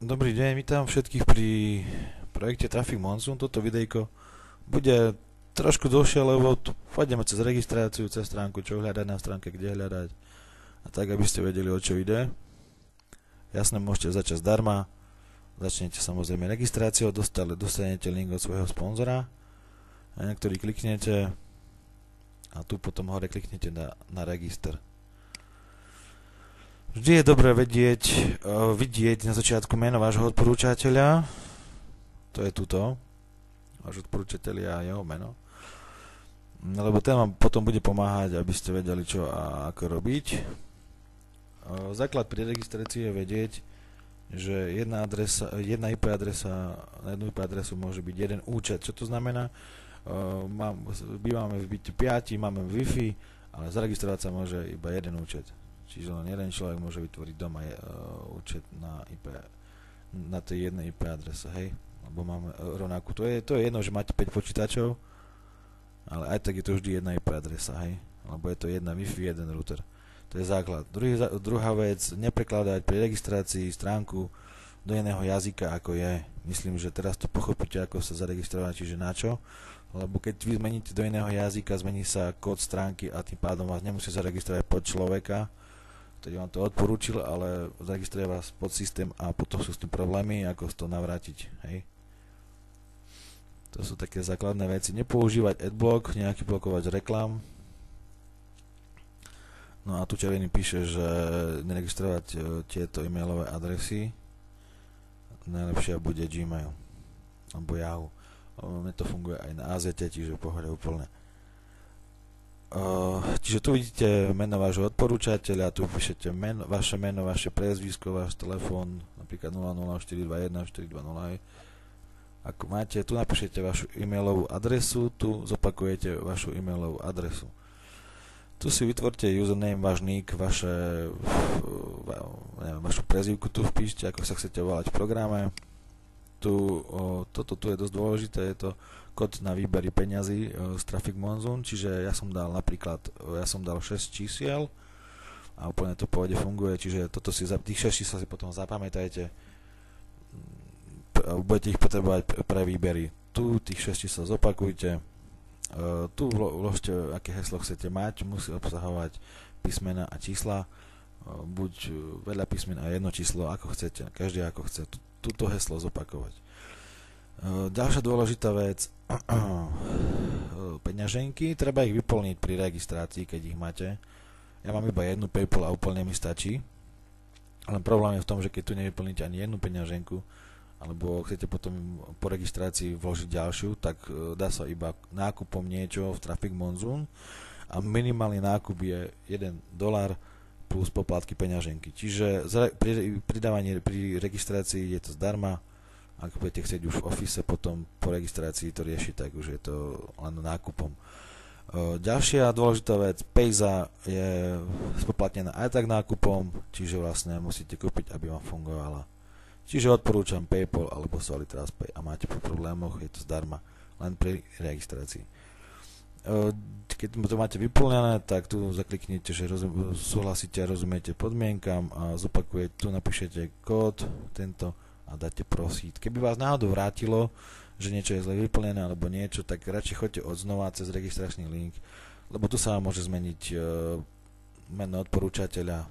Dobrý deň, vítam všetkých pri projekte Traffic Monsoon. Toto videjko bude trošku dlhšie, lebo pôjdeme cez registráciu, cez stránku, čo hľadať na stránke, kde hľadať a tak, aby ste vedeli, o čo ide. Jasne, môžete začať zdarma, začnete samozrejme registráciou, dostanete link od svojho sponzora, na ktorý kliknete a tu potom hore kliknete na register. Vždy je dobré vidieť na začiatku meno vášho odporúčateľa. To je tuto. Váš odporúčateľ a jeho meno. Lebo ten vám potom bude pomáhať, aby ste vedeli, čo a ako robiť. Základ pri registrácii je vedieť, že jedna IP adresa, na jednu IP adresu môže byť jeden účet. Čo to znamená? Bývame v byte 5, máme Wi-Fi, ale zaregistrovať sa môže iba jeden účet. Čiže len jeden človek môže vytvoriť doma účet na IP, na tej jednej IP adrese, hej? Lebo máme rovnakú. To je jedno, že máte 5 počítačov, ale aj tak je to vždy jedna IP adresa, hej? Lebo je to jedna Wi-Fi, jeden router. To je základ. Druhá vec, neprekladať pri registrácii stránku do iného jazyka, ako je. Myslím, že teraz to pochopíte, ako sa zaregistrovať, čiže na čo. Lebo keď vy zmeníte do iného jazyka, zmení sa kód stránky a tým pádom vás nemusí zaregistrovať pod človeka, ktorý vám to odporúčil, ale zaregistruje vás pod systém a potom sú s tým problémy, ako to navrátiť, hej. To sú také základné veci. Nepoužívať adblock, nejaký blokovač reklam. No a tu červený píše, že neregistrovať tieto e-mailové adresy. Najlepšia bude Gmail alebo Yahoo. Mne to funguje aj na AZT, čiže pohode úplne. Čiže tu vidíte meno vášho odporúčateľa, tu píšete vaše meno, vaše priezvisko, váš telefón, napríklad 00421420. Ako máte, tu napíšete vašu e-mailovú adresu, tu zopakujete vašu e-mailovú adresu. Tu si vytvorte username, váš nick, vašu prezývku tu vpíšte, ako sa chcete volať v programe. Toto tu je dosť dôležité, je to kód na výbery peňazí z Traffic Monsoon, čiže ja som dal 6 čísiel a úplne to v pohode funguje, čiže tých 6 čísel si potom zapamätajte, budete ich potrebovať pre výbery. Tu tých 6 čísel zopakujte, tu vložte, aké heslo chcete mať, musí obsahovať písmena a čísla, buď veľa písmen a jedno číslo, ako chcete, každý ako chce. Túto heslo zopakovať. Ďalšia dôležitá vec, peňaženky, treba ich vyplniť pri registrácii, keď ich máte. Ja mám iba jednu PayPal a úplne mi stačí, ale problém je v tom, že keď tu nevyplníte ani jednu peňaženku, alebo chcete potom po registrácii vložiť ďalšiu, tak dá sa iba nákupom niečo v Traffic Monsoon a minimálny nákup je $1 plus poplatky peňaženky. Čiže pri registrácii je to zdarma. Ak budete chcieť už v Office potom po registrácii to riešiť, tak už je to len nákupom. Ďalšia dôležitá vec, Payza je spoplatnená aj tak nákupom, čiže vlastne musíte kúpiť, aby vám fungovala. Čiže odporúčam PayPal alebo Solid Pay a máte po problémoch, je to zdarma, len pri registrácii. Keď to máte vyplnené, tak tu zakliknite, že súhlasíte a rozumiete podmienkam a zopakujete, tu napíšete kód tento a dáte proceed. Keby vás náhodou vrátilo, že niečo je zle vyplnené alebo niečo, tak radšej choďte odznova cez registračný link, lebo tu sa vám môže zmeniť meno odporúčateľa,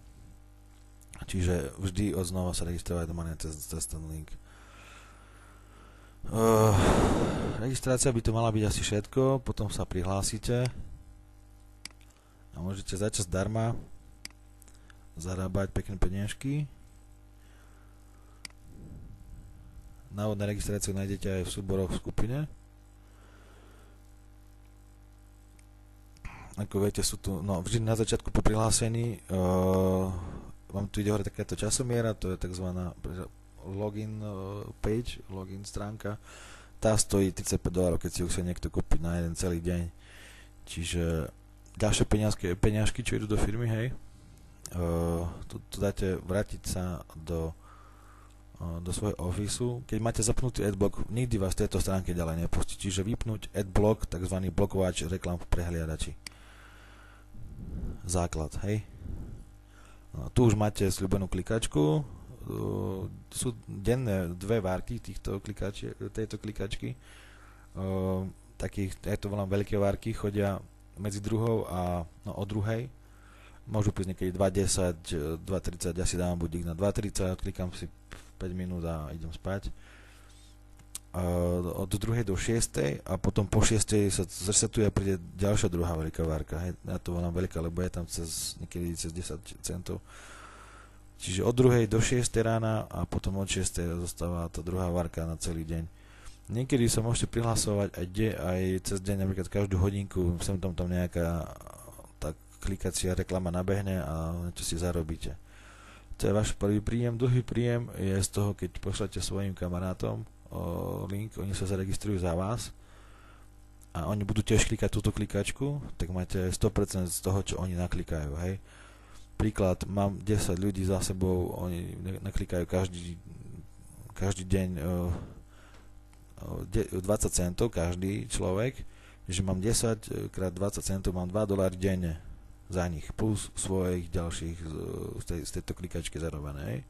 čiže vždy odznova sa registrovať doma cez ten link. Registrácia by to mala byť asi všetko, potom sa prihlásite a môžete začať zdarma zarábať pekné peniažky. Návod na registráciu nájdete aj v súboroch v skupine. Ako viete, sú tu, vždy na začiatku po prihlásení vám tu ide hore takáto časomiera, to je tzv. Login page, login stránka. Tá stojí $35, keď si ju chce niekto kúpiť na jeden celý deň. Čiže ďalšie peňažky, čo idú do firmy, hej. Tu dáte vrátiť sa do svojho Officeu. Keď máte zapnutý adblock, nikdy vás z tejto stránky ďalej nepustí. Čiže vypnúť adblock, tzv. Blokovač reklam v prehliadači. Základ, hej. Tu už máte sľubenú klikačku, sú denné dve várky tejto klikačky. Takých, ja to volám veľké várky, chodia medzi druhou a o druhej. Môžu prísť niekedy 2.10, 2.30, ja si dávam budík na 2.30, klikám si 5 minút a idem spať. Od 2. do 6. a potom po 6. sa zresetuje a príde ďalšia druhá veľká várka. Hej. Ja to volám veľká, lebo je tam niekedy cez 10 centov. Čiže od 2. do 6. rána a potom od 6. zostáva tá druhá várka na celý deň. Niekedy sa môžete prihlasovať aj cez deň, napríklad každú hodinku, sem tam nejaká tá klikacia reklama nabehne a niečo si zarobíte. To je váš prvý príjem. Druhý príjem je z toho, keď pošlete svojim kamarátom link, oni sa zaregistrujú za vás a oni budú tiež klikať túto klikačku, tak máte 100% z toho, čo oni naklikajú, hej. Príklad, mám 10 ľudí za sebou, oni naklikajú každý deň 20 centov, každý človek, že mám 10 krát 20 centov, mám $2 denne za nich, plus svojich ďalších z tejto klikačky zarobené, hej.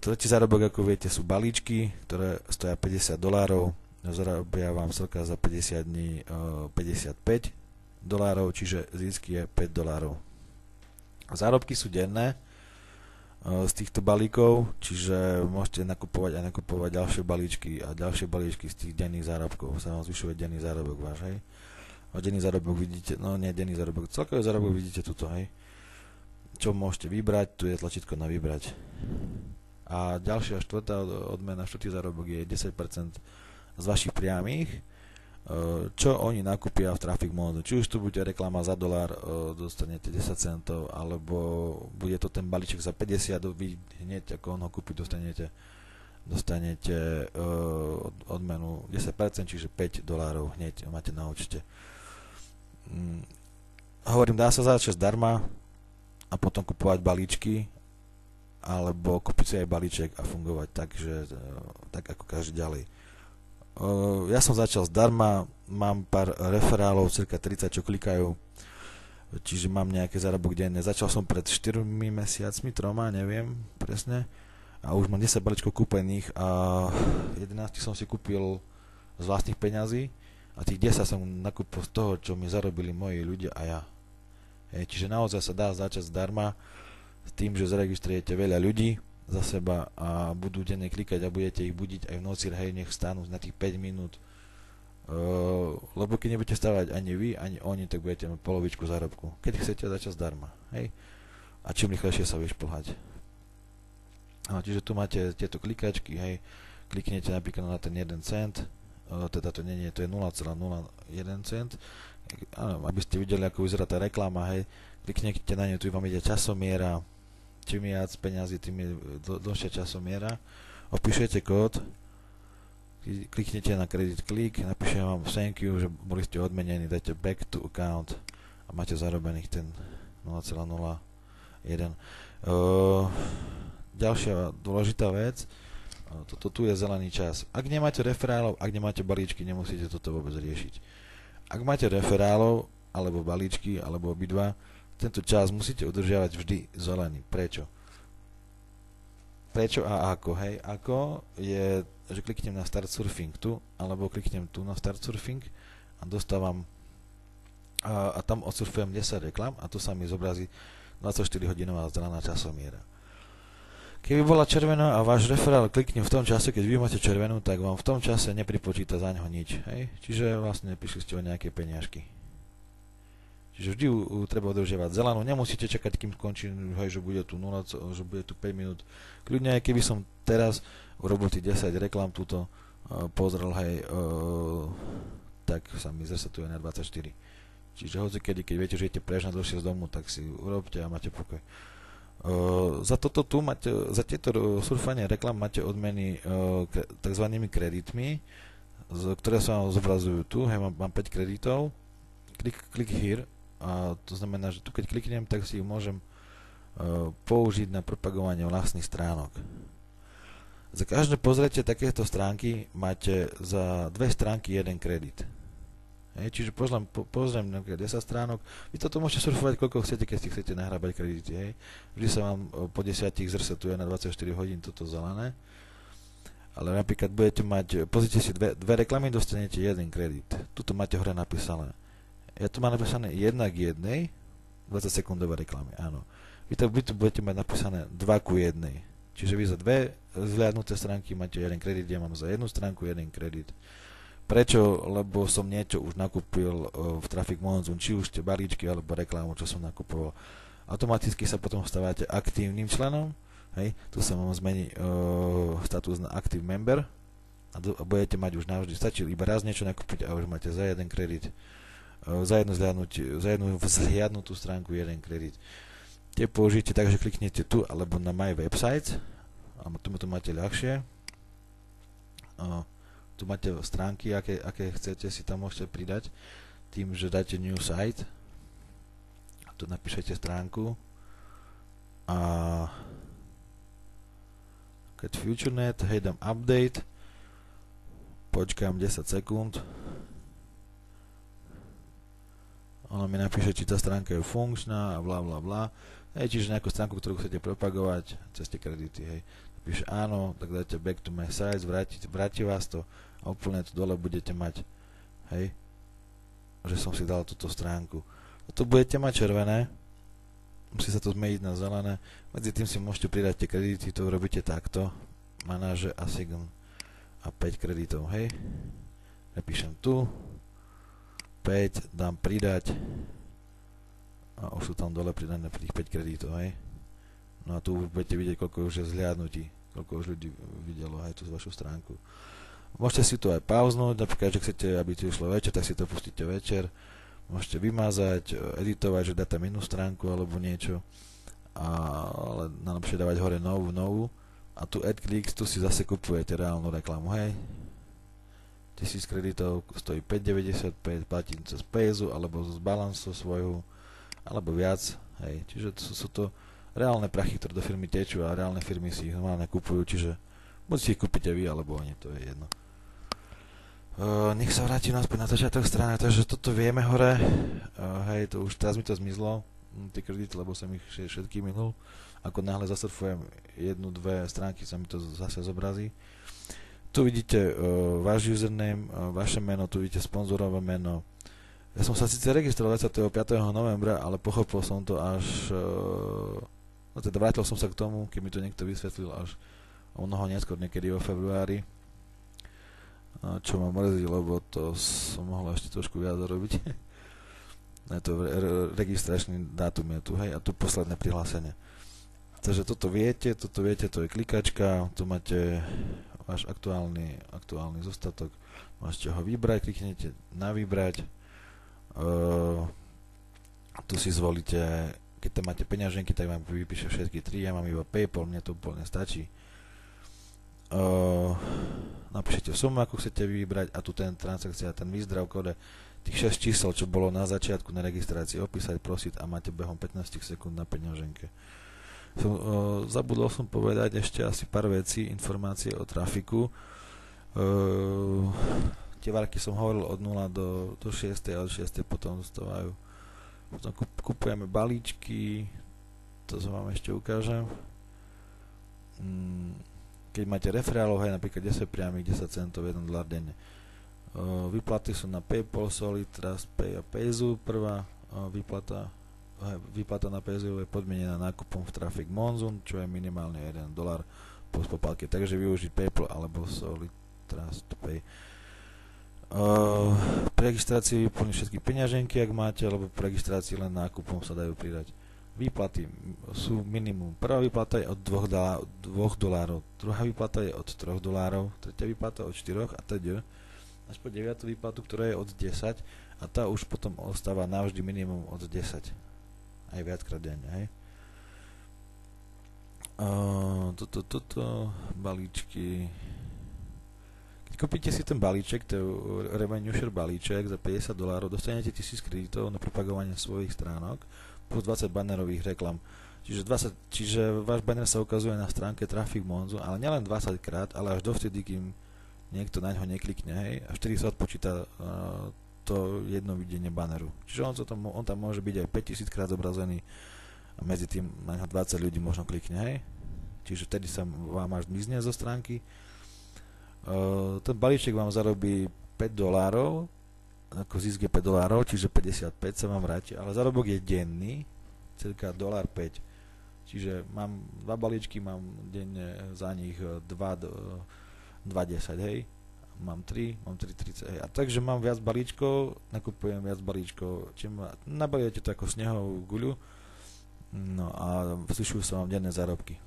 Tretí zárobok, ako viete, sú balíčky, ktoré stoja $50. Zarobia vám celka za 50 dní $55, čiže zisk je $5. Zárobky sú denné z týchto balíkov, čiže môžete nakupovať ďalšie balíčky a ďalšie balíčky z tých denných zárobkov. Sa vám zvyšuje denný zárobok váš, hej. A denný zárobok vidíte, denný zárobok, celkový zárobok vidíte tuto, hej. Čo môžete vybrať, tu je tlačítko na vybrať. A ďalšia štvrtá odmena, štvrtý zárobok je 10% z vašich priamých, čo oni nakúpia v Traffic Mode. Či už tu bude reklama za $, dostanete 10 centov, alebo bude to ten balíček za 50, vy hneď ako on ho kúpi, dostanete odmenu 10%, čiže $5 hneď máte na účte. Hovorím, dá sa začať zdarma a potom kupovať balíčky, alebo kúpiť si aj balíček a fungovať tak ako každý ďalej. Ja som začal zdarma, mám pár referálov, cirka 30, čo klikajú, čiže mám nejaké zárobok denné. Začal som pred 4 mesiacmi, 3, neviem presne, a už mám 10 balíčkov kúpených a 11 som si kúpil z vlastných peňazí a tých 10 som nakúpil z toho, čo mi zarobili moji ľudia a ja. Čiže naozaj sa dá začať zdarma s tým, že zaregistrujete veľa ľudí za seba a budú denne klikať a budete ich budiť aj v noci, hej, nech stanú na tých 5 minút. Lebo keď nebudete stávať ani vy, ani oni, tak budete mať polovičku zárobku. Keď chcete začať zdarma, hej. A čím rýchlejšie sa vyšplhať. Čiže tu máte tieto klikačky, hej. Kliknete napríklad na ten 1 cent, teda to nie, to je 0,01 cent. Áno, aby ste videli, ako vyzerá tá reklama, hej, kliknete na ňu, tu vám ide časomiera, čím viac peňazí, tým je dlhšia časomiera, opíšete kód, kliknete na credit click, napíšem vám thank you, že boli ste odmenení, dajte back to account a máte zarobených ten 0,01. Ďalšia dôležitá vec, toto tu je zelený čas. Ak nemáte referálov, ak nemáte balíčky, nemusíte toto vôbec riešiť. Ak máte referálov, alebo balíčky, alebo obidva, tento čas musíte udržiavať vždy zelený. Prečo? Prečo a ako? Hej, ako je, že kliknem na Start Surfing tu, alebo kliknem tu na Start Surfing a dostávam a tam odsurfujem 10 reklam a tu sa mi zobrazí 24-hodinová zdravá časomiera. Keby bola červená a váš referál klikne v tom čase, keď vy máte červenú, tak vám v tom čase nepripočíta za ňoho nič. Hej? Čiže vlastne neprišli ste o nejaké peniažky. Čiže vždy treba udržiavať zelenú. Nemusíte čakať, kým skončí, hej, že bude tu 0, že bude tu 5 minút. Kľudne aj keby som teraz urobil tých 10 reklam túto, pozrel, hej, tak sa mi zresetuje na 24. Čiže hoci keď viete, že idete prežnať dlhšie z domu, tak si urobte a máte pokoj. Za toto tu máte, za tieto surfanie reklam máte odmeny tzv. Kreditmi, ktoré sa vám zobrazujú tu. Hej, mám 5 kreditov, click here, a to znamená, že tu keď kliknem, tak si ich môžem použiť na propagovanie vlastných stránok. Za každé pozretie takéto stránky máte za 2 stránky 1 kredit. Čiže pozriem napríklad 10 stránok, vy toto môžete surfovať koľko chcete, keď si chcete nahrábať kredity, hej. Vždy sa vám po 10 zresetuje na 24 hodín toto zelené. Ale napríklad budete mať, pozrite si dve reklamy, dostanete jeden kredit. Tuto máte hore napísané. Ja tu mám napísané 1:1, 20 sekundové reklamy, áno. Vy tu budete mať napísané 2:1. Čiže vy za dve zhliadnuté stránky máte jeden kredit, ja mám za jednu stránku jeden kredit. Prečo? Lebo som niečo už nakúpil v Traffic Monsoon, či už tie balíčky alebo reklamu, čo som nakupoval. Automaticky sa potom stávate aktívnym členom, hej, tu sa vám zmení status na Active Member a budete mať už navždy, stačí iba raz niečo nakúpiť a už máte za jeden kredit, za jednu zhliadnutú stránku jeden kredit. Tie použijete tak, že kliknete tu alebo na My Websites a tu máte ľahšie. Tu máte stránky, aké chcete, si tam môžete pridať tým, že dáte New Site a tu napíšete stránku a keď FutureNet, hej, dám Update, počkám 10 sekúnd, ono mi napíše, či tá stránka je funkčná a bla bla bla, čiže nejakú stránku, ktorú chcete propagovať cez tie kredity, hej. Píše áno, tak dáte back to my sites, vráti vás to a úplne tu dole budete mať, hej, že som si dal túto stránku. A tu budete mať červené, musí sa to zmeniť na zelené, medzi tým si môžete pridať tie kredity, to robíte takto, manaže a sign a 5 kreditov, hej. Napíšem tu, 5, dám pridať a už sú tam dole pridané tých 5 kreditov, hej. No a tu budete vidieť, koľko už je zhliadnutí, koľko už ľudí videlo aj tú vašu stránku. Môžete si to aj pauznúť, napríklad, že chcete, aby to išlo večer, tak si to pustíte večer. Môžete vymazať, editovať, že dáte minú stránku alebo niečo, ale najlepšie dávať hore novú. A tu Add Clicks, tu si zase kupujete reálnu reklamu, hej. 1000 kreditov stojí 5,95, platím cez Payzu alebo z Balance svojho, alebo viac, hej. Čiže sú to reálne prachy, ktoré do firmy tečú a reálne firmy si ich normálne kupujú, čiže buď si ich kúpite vy, alebo oni, to je jedno. Nech sa vrátim naspäť na začiatok strany, takže toto vieme hore, hej, to už teraz mi to zmizlo, tie kredity, lebo som ich všetky minul, ako náhle zasurfujem jednu, dve stránky, sa mi to zase zobrazí. Tu vidíte váš username, vaše meno, tu vidíte sponzorové meno. Ja som sa síce registroval 25. novembra, ale pochopil som to až no teda vrátil som sa k tomu, keď mi to niekto vysvetlil až o mnoho neskôr, niekedy vo februári, čo ma mrzí, lebo to som mohol ešte trošku viac zarobiť. Je to registračný dátum je tu, hej, a tu posledné prihlásenie. Takže toto viete, to je klikačka, tu máte váš aktuálny zostatok, môžete ho vybrať, kliknete na vybrať, tu si zvolíte, keď tam máte peňaženky, tak vám vypíše všetky 3, ja mám iba PayPal, mne to úplne stačí. Napíšete sumu, ako chcete vybrať a tu ten transakcia, ten withdraw kóde, tých 6 čísel, čo bolo na začiatku na registrácii, opísať, prosiť a máte behom 15 sekúnd na peňaženke. Zabudol som povedať ešte asi pár vecí, informácie o trafiku. Tie varky som hovoril od 0 do 6 a od 6 potom zostávajú. Potom kupujeme balíčky, to sa vám ešte ukážem. Keď máte referálov, hej, napríklad 10 priamých, 10 centov, $1 denne. Výplaty sú na PayPal, Solid, Trust Pay a Payzu. Prvá výplata na Payzu je podmienená nákupom v Traffic Monsoon, čo je minimálne $1 plus poplatky. Takže využiť PayPal alebo Solid, Trust Pay. Pri registrácii vyplniť všetky peňaženky, ak máte, alebo pri registrácii len nákupom sa dajú pridať. Výplaty sú minimum. Prvá výplata je od $2, druhá výplata je od $3, tretia výplata od 4 a teda až po 9. výplatu, ktorá je od 10 a tá už potom ostáva navždy minimum od 10. Aj viackrát denne, hej. Balíčky. Keď kúpite si ten balíček, to je revenue share balíček za $50, dostanete 1000 kreditov na propagovanie svojich stránok plus 20 bannerových reklam. Čiže váš banner sa ukazuje na stránke Traffic Monsoon, ale nielen 20 krát, ale až dovtedy, kým niekto na ňo neklikne, hej, a vtedy sa odpočíta to jedno videnie banneru. Čiže on tam môže byť aj 5000 krát zobrazený a medzi tým na 20 ľudí možno klikne, hej. Čiže vtedy sa vám až zmizne zo stránky. Ten balíček vám zarobí $5, ako zisk je $5, čiže 55 sa vám vráti, ale zárobok je denný, cirka $5. Čiže mám 2 balíčky, mám denne za nich 2,10, hej. Mám 3, 30, hej. A takže mám viac balíčkov, nakupujem viac balíčkov, nabaliete to ako snehovú guľu, no a zvyšujú sa vám denné zárobky.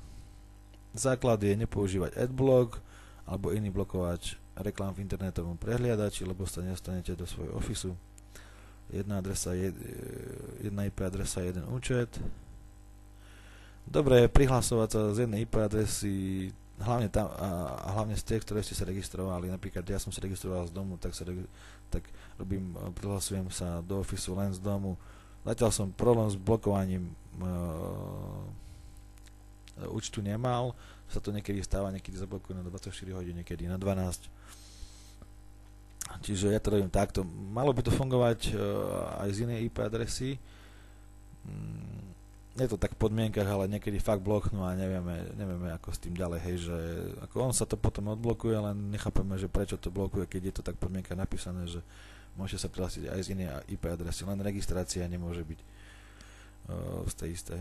Základ je nepoužívať adblock alebo iný blokovač reklám v internetovom prehliadači, lebo sa nedostanete do svojho ofisu. Jedna IP adresa, jeden účet. Dobre je prihlasovať sa z jednej IP adresy, hlavne tam a hlavne z tých, ktoré ste sa registrovali. Napríklad ja som sa registroval z domu, tak prihlasujem sa do ofisu len z domu. Zatiaľ som problém s blokovaním účtu nemal, sa to niekedy stáva, niekedy zablokuje na 24 hodín, niekedy na 12. Čiže ja to robím takto. Malo by to fungovať aj z inej IP adresy. Je to tak v podmienkach, ale niekedy fakt bloknú a nevieme ako s tým ďalej, hej, že ako on sa to potom odblokuje, len nechápeme, že prečo to blokuje, keď je to tak v podmienkach napísané, že môžete sa prihlásiť aj z inej IP adresy, len registrácia nemôže byť z tej isté.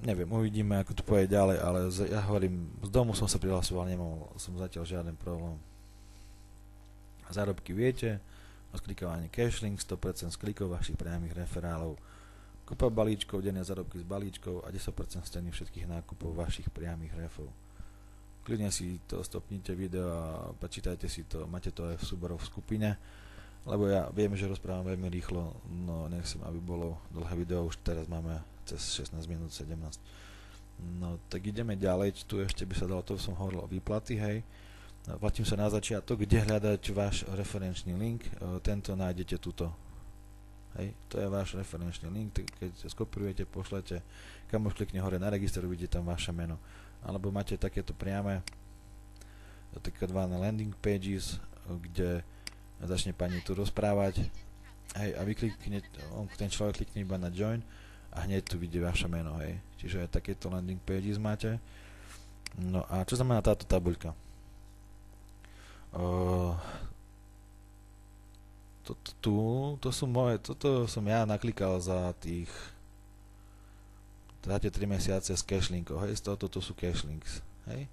Neviem, uvidíme, ako to pôjde ďalej, ale ja hovorím, z domu som sa prihlasoval, nemal som zatiaľ žiaden problém. Zárobky viete, odklikovanie cashlink, 100% z klikov vašich priamých referálov, kúpa balíčkov, denné zárobky z balíčkov a 10% z ceny všetkých nákupov vašich priamých refov. Kľudne si to stopnite video a prečítajte si to, máte to aj v súboroch v skupine, lebo ja viem, že rozprávam veľmi rýchlo, no nechcem, aby bolo dlhé video, už teraz máme cez 16 minút, 17. No tak ideme ďalej, tu ešte by sa dalo, to som hovoril o výplaty, hej. Platím sa na začiatok, kde hľadať váš referenčný link, tento nájdete tuto. Hej, to je váš referenčný link, keď skopirujete, pošlete, kam už klikne hore na register, vidíte tam vaše meno. Alebo máte takéto priame, takzvané landing pages, kde začne pani tu rozprávať, hej, a vy ten človek klikne iba na join a hneď tu vidie vaše meno, hej. Čiže aj takéto landing pages máte. No a čo znamená táto tabuľka? Toto som ja naklikal za tie 3 mesiace z cashlinkov, hej, z toho toto sú cashlinks, hej.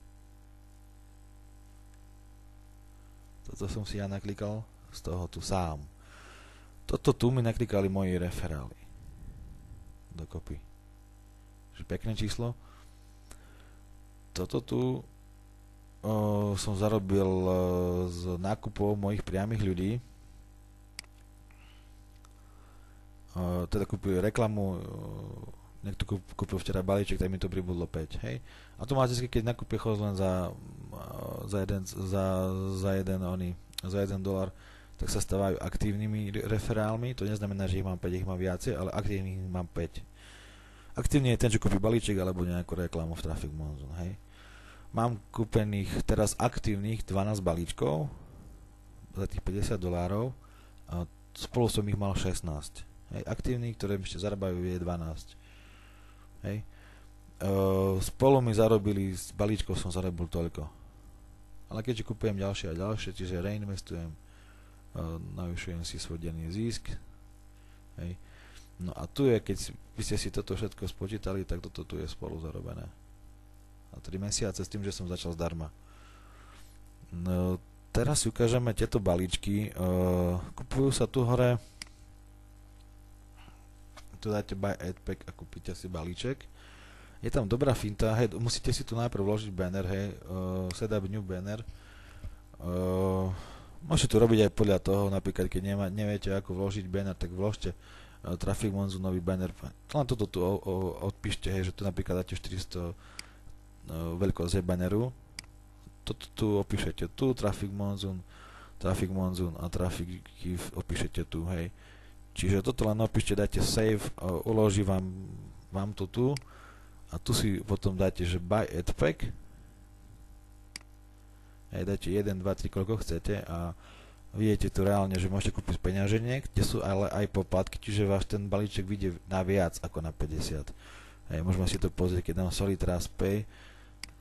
Toto som si ja naklikal z toho tu sám. Toto tu mi naklikali moji referáli. Dokopy. Že pekné číslo. Toto tu som zarobil z nákupov mojich priamých ľudí. Teda kúpili reklamu, niekto kúpil včera balíček, tak mi to pribudlo 5, hej. Automaticky, keď nakúpia chod len za $1, tak sa stávajú aktívnymi referálmi. To neznamená, že ich mám 5, ich mám viacej, ale aktívnych mám 5. Aktívny je ten, čo kúpi balíček alebo nejakú reklamu v Traffic Monsoon, hej. Mám kúpených teraz aktívnych 12 balíčkov za tých $50 a spolu som ich mal 16. Hej. Aktívnych, ktoré mi ešte zarábajú, je 12. Hej. Spolu mi zarobili, z balíčkov som zarobil toľko. Ale keďže kupujem ďalšie a ďalšie, čiže reinvestujem, navyšujem si svoj denný zisk. Hej. No a tu je, keď vy ste si toto všetko spočítali, tak toto tu je spolu zarobené. A 3 mesiace s tým, že som začal zdarma. No, teraz si ukážeme tieto balíčky. Kupujú sa tu hore. Tu dáte buy ad pack a kúpite si balíček. Je tam dobrá finta, hej, musíte si tu najprv vložiť banner, hej, set up new banner. Môžete to robiť aj podľa toho, napríklad keď neviete ako vložiť banner, tak vložte Traffic Monsoon nový banner. Len toto tu odpíšte, hej, že tu napríklad dáte 400 veľkosť banneru. Toto tu opíšete tu, Traffic Monsoon a Traffic Give opíšete tu, hej. Čiže toto len opíšte, dáte save, uloží vám to tu a tu si potom dáte, že buy ad pack. Hej, dáte 1, 2, 3, koľko chcete a Vidíte tu reálne, že môžete kúpiť z peňaženiek, kde sú ale aj poplatky, čiže váš ten balíček vyjde na viac ako na 50. Hej, môžeme si to pozrieť, keď dám Solitrust Pay,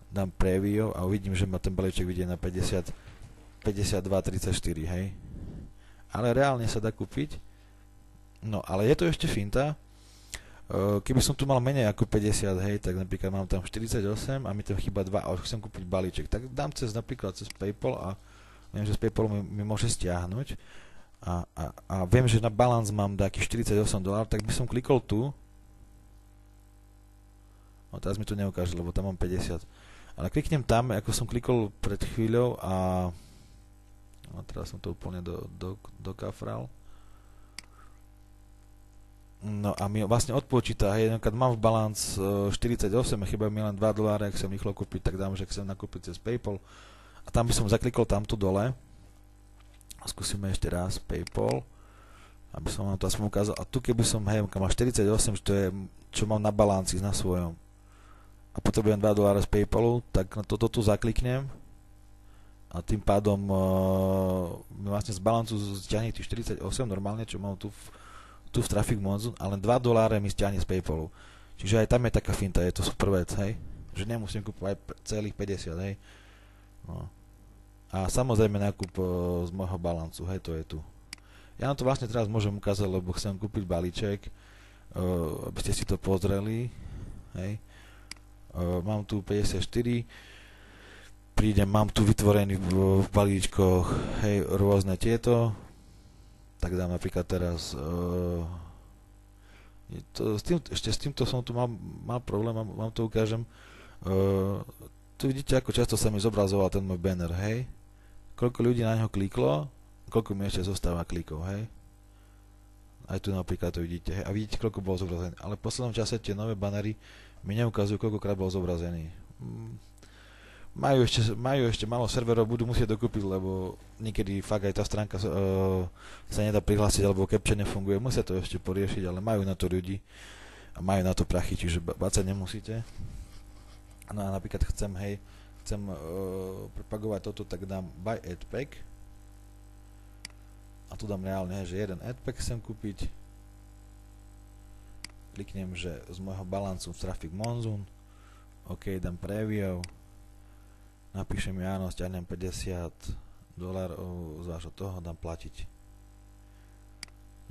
dám Preview a uvidím, že ma ten balíček vyjde na 50, 52,34, hej. Ale reálne sa dá kúpiť. No, ale je to ešte finta. Keby som tu mal menej ako 50, hej, tak napríklad mám tam 48 a mi tam chýba 2 a už chcem kúpiť balíček, tak dám napríklad cez PayPal a viem, že z PayPalu mi môže stiahnuť a viem, že na balans mám takých $48, tak by som klikol tu. No teraz mi to neukáže, lebo tam mám 50. Ale kliknem tam, ako som klikol pred chvíľou a teraz som to úplne dokafral. No a mi vlastne odpočíta, hej, keď mám v balans 48 a chybajú mi len $2, ak chcem rýchlo kúpiť, tak dám, že chcem nakúpiť cez PayPal. A tam by som zaklikol tamto dole. A skúsime ešte raz PayPal, aby som vám to aspoň ukázal. A tu keby som, hej, kam má 48, to je, čo mám na balanci na svojom. A potrebujem $2 z PayPalu, tak na toto tu zakliknem. A tým pádom mi vlastne z balancu stiahne tých 48 normálne, čo mám tu v Traffic Monsoon, ale $2 mi stiahne z PayPalu. Čiže aj tam je taká finta, je to super vec, hej. Že nemusím kúpovať celých 50, hej. No. A samozrejme nákup z môjho balancu, hej, to je tu. Ja vám to vlastne teraz môžem ukázať, lebo chcem kúpiť balíček, aby ste si to pozreli, hej. Mám tu 54, mám tu vytvorený v balíčkoch, hej, rôzne tieto, tak dám napríklad teraz, ešte s týmto som tu mal problém, vám to ukážem. Tu vidíte, ako často sa mi zobrazoval ten môj banner, hej. Koľko ľudí na neho kliklo, koľko mi ešte zostáva klikov, hej. Aj tu napríklad to vidíte, hej. A vidíte, koľko bol zobrazený. Ale v poslednom čase tie nové bannery mi neukazujú, koľkokrát bol zobrazený. Majú ešte málo serverov, budú musieť dokúpiť, lebo niekedy fakt aj tá stránka sa nedá prihlásiť, alebo captcha nefunguje. Musia to ešte poriešiť, ale majú na to ľudí a majú na to prachy, čiže bácať nemusíte. No a napríklad chcem propagovať toto, tak dám buy ad pack a tu dám reálne, že jeden ad pack chcem kúpiť, kliknem, že z môjho balancu v Traffic Monsoon, OK, dám preview, napíšem áno, stiahnem $50 z vášho toho, dám platiť.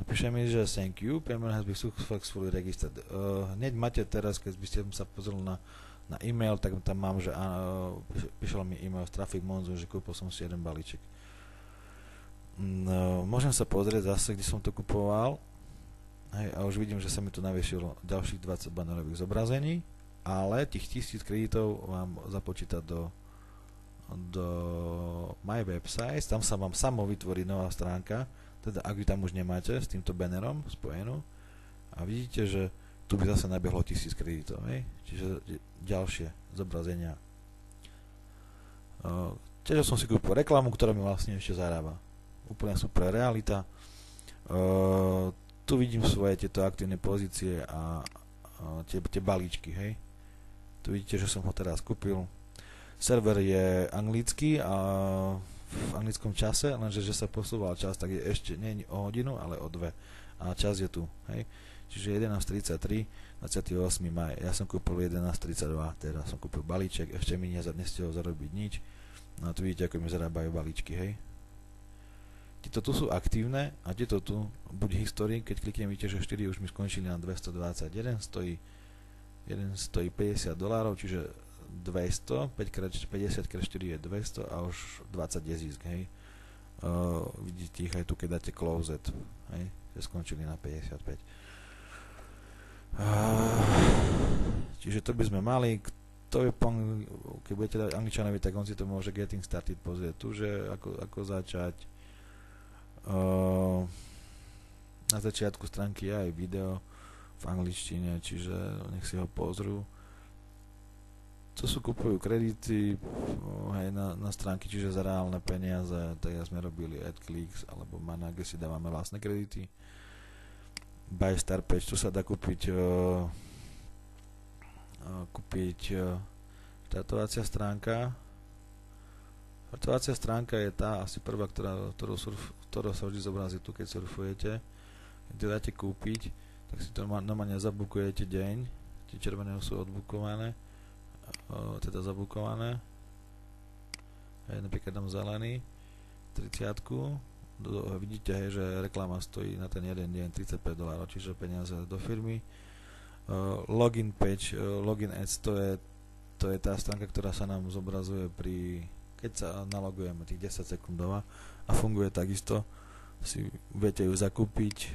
Napíšem mi, že thank you, payment has been successfully registered. Hneď máte teraz, keď by ste sa pozreli na e-mail, tak tam mám, že píšel mi e-mail z Traffic Monsoon, že kúpil som si jeden balíček. No, môžem sa pozrieť zase, kde som to kupoval. Hej, a už vidím, že sa mi tu naviešilo ďalších 20 bannerových zobrazení, ale tých 1000 kreditov vám započítať do My Website, tam sa vám samo vytvorí nová stránka, teda ak vy tam už nemáte s týmto bannerom spojenú, a vidíte, že tu by zase nabehlo 1000 kreditov, hej? Čiže ďalšie zobrazenia. Tiež som si kúpil reklamu, ktorá mi vlastne ešte zarába. Úplne super realita. Tu vidím svoje tieto aktívne pozície a tie balíčky, hej? Tu vidíte, že som ho teraz kúpil. Server je anglický a v anglickom čase, lenže že sa posúval čas, tak je ešte nie o hodinu, ale o 2. A čas je tu, hej? Čiže 11.33, 28. maj. Ja som kúpil 11.32, teraz som kúpil balíček, ešte mi nestihol zarobiť nič. No a tu vidíte, ako mi zarábajú balíčky, hej. Tieto tu sú aktívne a tieto tu, buď histórii, keď kliknem, vidíte, že 4 už mi skončili na 220, jeden stojí $50, čiže 200, 5x50 x 4 je 200 a už 20 je zisk, hej. Vidíte ich aj tu, keď dáte closed, hej, že skončili na 55. Čiže to by sme mali. Keď budete dať angličanovi, tak on si to môže getting started pozrieť tu, že ako začať. Na začiatku stránky je aj video v angličtine, čiže nech si ho pozrú. To sú kupujú kredity hej, na stránky, čiže za reálne peniaze, tak ja sme robili AdClicks alebo Mana, kde si dávame vlastné kredity. Buy Star Page, tu sa dá kúpiť štartovacia stránka, Štartovacia stránka je tá asi prvá, ktorou sa vždy zobrazí tu, keď surfujete. Keď dáte kúpiť, tak si to normálne zabukujete deň. Tie červené sú odbukované, teda zabukované. Hej, napríklad dám zelený, 30. Vidíte, hej, že reklama stojí na ten jeden deň $35, čiže peniaze do firmy. Login page, login ads, to je tá stránka, ktorá sa nám zobrazuje keď sa nalogujeme, tých 10 sekundová, a funguje takisto. Si viete ju zakúpiť,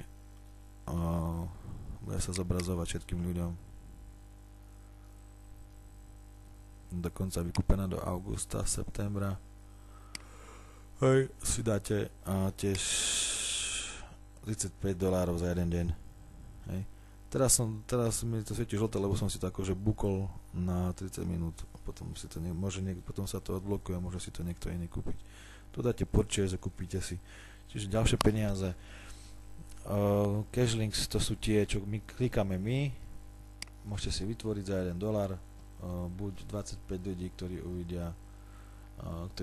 bude sa zobrazovať všetkým ľuďom. Dokonca vykúpená do augusta, septembra. Hej, si dáte tiež $35 za jeden deň. Hej. Teraz mi to svieti žlté, lebo som si to akože bukol na 30 minút. Potom si to potom sa to odblokuje, môže si to niekto iný kúpiť. Tu dáte purchase a kúpite si. Čiže ďalšie peniaze. Cash links, to sú tie, čo my klikáme my. Môžete si vytvoriť za $1, buď 25 ľudí, ktorí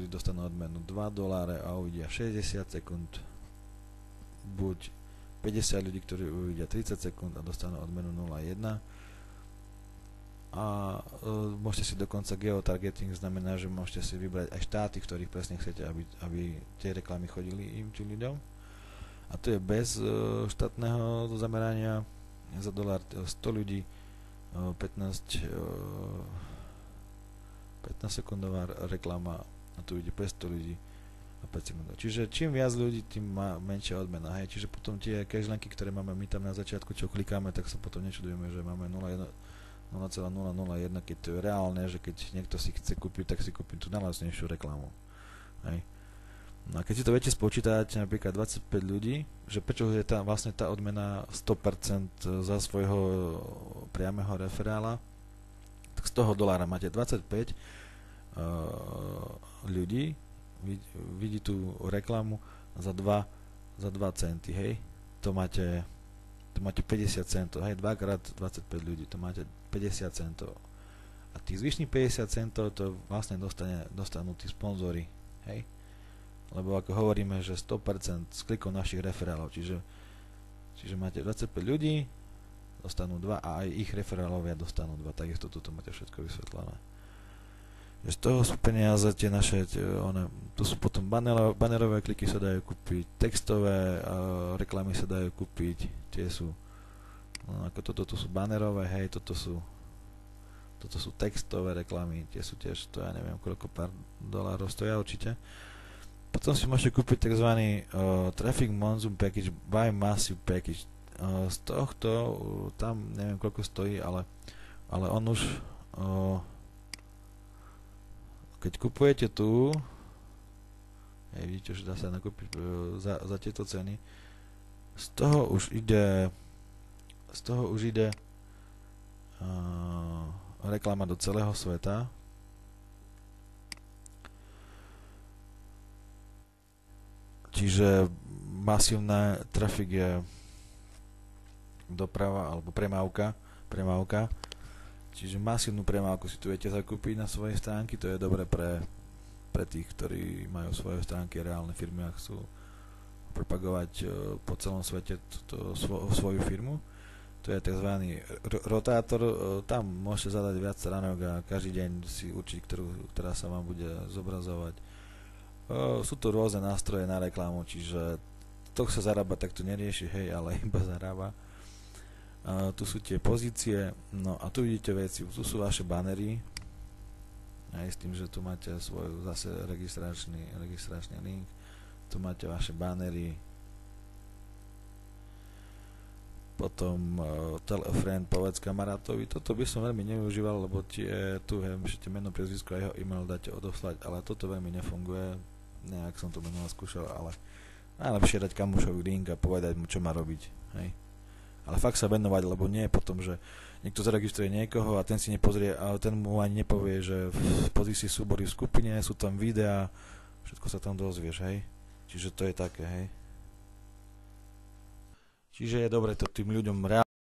dostanú odmenu $2 a uvidia 60 sekúnd, buď 50 ľudí, ktorí uvidia 30 sekúnd a dostanú odmenu 0,1. A môžete si dokonca geotargeting, znamená, že môžete si vybrať aj štáty, v ktorých presne chcete, aby tie reklamy chodili im či ľuďom. A to je bez štátneho zamerania. Za $100 ľudí 15 sekundová reklama, a tu ide 500 ľudí a 5 sekundov. Čiže čím viac ľudí, tým má menšia odmena. Hej. Čiže potom tie cashlinky, ktoré máme my tam na začiatku, čo klikáme, tak sa potom nečudujeme, že máme 0,001, keď to je reálne, že keď niekto si chce kúpiť, tak si kúpi tú najlacnejšiu reklamu. Hej. No a keď si to viete spočítať, napríklad 25 ľudí, že prečo je vlastne tá odmena 100% za svojho priameho referála, tak z toho $1 máte 25 ľudí, vidí tú reklamu za 2 centy, hej, to máte 50 centov, hej, 2x25 ľudí, to máte 50 centov. A tých zvyšných 50 centov to vlastne dostanú tí sponzori, hej. Lebo ako hovoríme, že 100% z klikov našich referálov, čiže máte 25 ľudí, dostanú 2 a aj ich referálovia dostanú 2, takisto toto máte všetko vysvetlené. Z toho sú peniaze tie naše, tu sú potom banerové kliky sa dajú kúpiť, textové reklamy sa dajú kúpiť, tie sú, no ako toto sú banerové, hej, toto sú textové reklamy, tie sú tiež, to ja neviem koľko pár dolárov stoja určite. Potom si môžete kúpiť tzv. Traffic Monsoon Package by Massive Package. Z tohto, tam neviem koľko stojí, ale on už, keď kupujete tu, vidíte, že dá sa nakúpiť za tieto ceny, z toho už ide reklama do celého sveta. Čiže masívna trafik je doprava alebo premávka. Čiže masívnu premávku si tu viete zakúpiť na svojej stránky, to je dobre pre tých, ktorí majú svoje stránky, reálne firmy a chcú propagovať po celom svete svoju firmu. To je tzv. Rotátor, tam môžete zadať viac stránok a každý deň si určiť, ktorá sa vám bude zobrazovať. Sú to rôzne nástroje na reklamu, čiže to sa zarába, tak to nerieši, hej, ale iba zarába. Tu sú tie pozície, no a tu vidíte veci, tu sú vaše banery, aj s tým, že tu máte svoj zase registračný link, tu máte vaše banery, potom tell a friend, povedz kamarátovi, toto by som veľmi nevyužíval, lebo tu môžete meno, priezvisko a jeho e-mail dáte odoslať, ale toto veľmi nefunguje, nejak som to minulé skúšal, ale najlepšie dať kamošovi link a povedať mu, čo má robiť, hej. Ale fakt sa venovať, lebo nie je potom, že niekto zaregistruje niekoho a ten si nepozrie a ten mu ani nepovie, že v pozícii súbory v skupine, sú tam videá, všetko sa tam dozvieš, hej. Čiže to je také, hej. Čiže je dobre to tým ľuďom